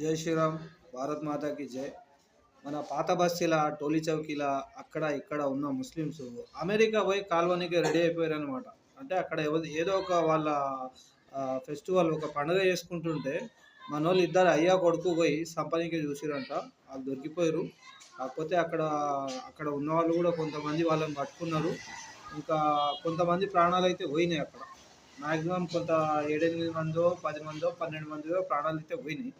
జై శ్రీరామ్. భారత్ మాతాకి జై. మన పాత బస్తీల టోలీ చౌకీల అక్కడ ఇక్కడ ఉన్న ముస్లిమ్స్ అమెరికా పోయి కాల్వనికి రెడీ అయిపోయారనమాట. అంటే అక్కడ ఏదో ఒక వాళ్ళ ఫెస్టివల్, ఒక పండుగ చేసుకుంటుంటే మనోళ్ళు ఇద్దరు అయ్యా కొడుకు పోయి సంపనీకి చూసిరంట. వాళ్ళు దొరికిపోయారు. కాకపోతే అక్కడ అక్కడ ఉన్న వాళ్ళు కూడా కొంతమంది వాళ్ళని పట్టుకున్నారు. ఇంకా కొంతమంది ప్రాణాలు అయితే పోయినాయి అక్కడ. మ్యాక్సిమం కొంత 7-8 మందో 10 మందో 12 మందిలో ప్రాణాలు అయితే పోయినాయి.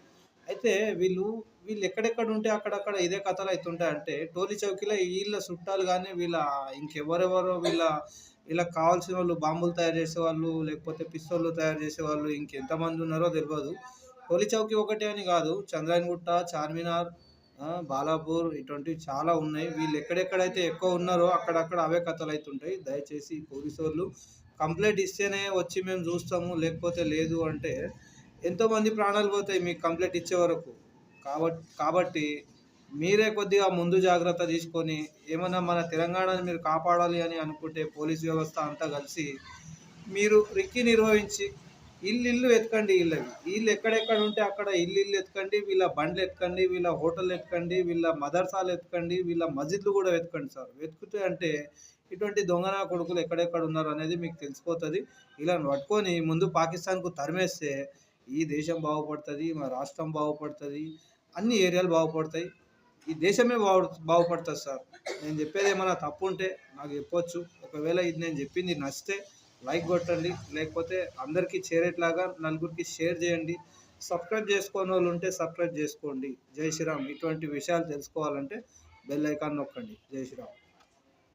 అయితే వీళ్ళు వీళ్ళు ఎక్కడెక్కడ ఉంటే అక్కడక్కడ ఇదే కథలు అవుతుంటాయి. అంటే టోలీ చౌకీలో వీళ్ళ చుట్టాలు కానీ వీళ్ళ ఇంకెవరెవరో వీళ్ళకి కావాల్సిన వాళ్ళు బాంబులు తయారు చేసేవాళ్ళు, లేకపోతే పిస్తోళ్ళు తయారు చేసేవాళ్ళు ఇంకెంతమంది ఉన్నారో తెలియదు. టోలీ చౌకీ ఒకటే అని కాదు, చంద్రాయణగుట్ట, చార్మినార్, బాలాపూర్ ఇటువంటివి చాలా ఉన్నాయి. వీళ్ళు ఎక్కడెక్కడైతే ఎక్కువ ఉన్నారో అక్కడక్కడ అవే కథలు అవుతుంటాయి. దయచేసి పోలీసు వాళ్ళు కంప్లైంట్ ఇస్తేనే వచ్చి మేము చూస్తాము, లేకపోతే లేదు అంటే ఎంతోమంది ప్రాణాలు పోతాయి మీకు కంప్లైంట్ ఇచ్చే వరకు. కాబట్టి మీరే కొద్దిగా ముందు జాగ్రత్త తీసుకొని ఏమన్నా మన తెలంగాణని మీరు కాపాడాలి అని అనుకుంటే పోలీస్ వ్యవస్థ అంతా కలిసి మీరు రిక్కి నిర్వహించి ఇల్లు ఎతకండి. వీళ్ళు ఎక్కడెక్కడ ఉంటే అక్కడ ఇల్లు ఎతకండి, వీళ్ళ బండ్లు ఎతకండి, వీళ్ళ హోటల్ ఎతకండి, వీళ్ళ మదర్సాలు ఎతకండి, వీళ్ళ మస్జిద్లు కూడా వెతకండి సార్. వెతుకుతే అంటే ఇటువంటి దొంగన కొడుకులు ఎక్కడెక్కడ ఉన్నారు అనేది మీకు తెలిసిపోతుంది. ఇలా పట్టుకొని ముందు పాకిస్తాన్కు తరిమేస్తే ఈ దేశం బాగుపడుతుంది, మా రాష్ట్రం బాగుపడుతుంది, అన్ని ఏరియాలు బాగుపడతాయి, ఈ దేశమే బాగుపడుతుంది సార్. నేను చెప్పేది ఏమైనా తప్పు ఉంటే నాకు చెప్పొచ్చు. ఒకవేళ ఇది నేను చెప్పింది నచ్చితే లైక్ కొట్టండి, లేకపోతే అందరికీ చేరేట్లాగా నలుగురికి షేర్ చేయండి. సబ్స్క్రైబ్ చేసుకోని వాళ్ళు ఉంటే సబ్స్క్రైబ్ చేసుకోండి. జై శ్రీరామ్. ఇటువంటి విషయాలు తెలుసుకోవాలంటే బెల్ ఐకాన్ నొక్కండి. జై శ్రీరామ్.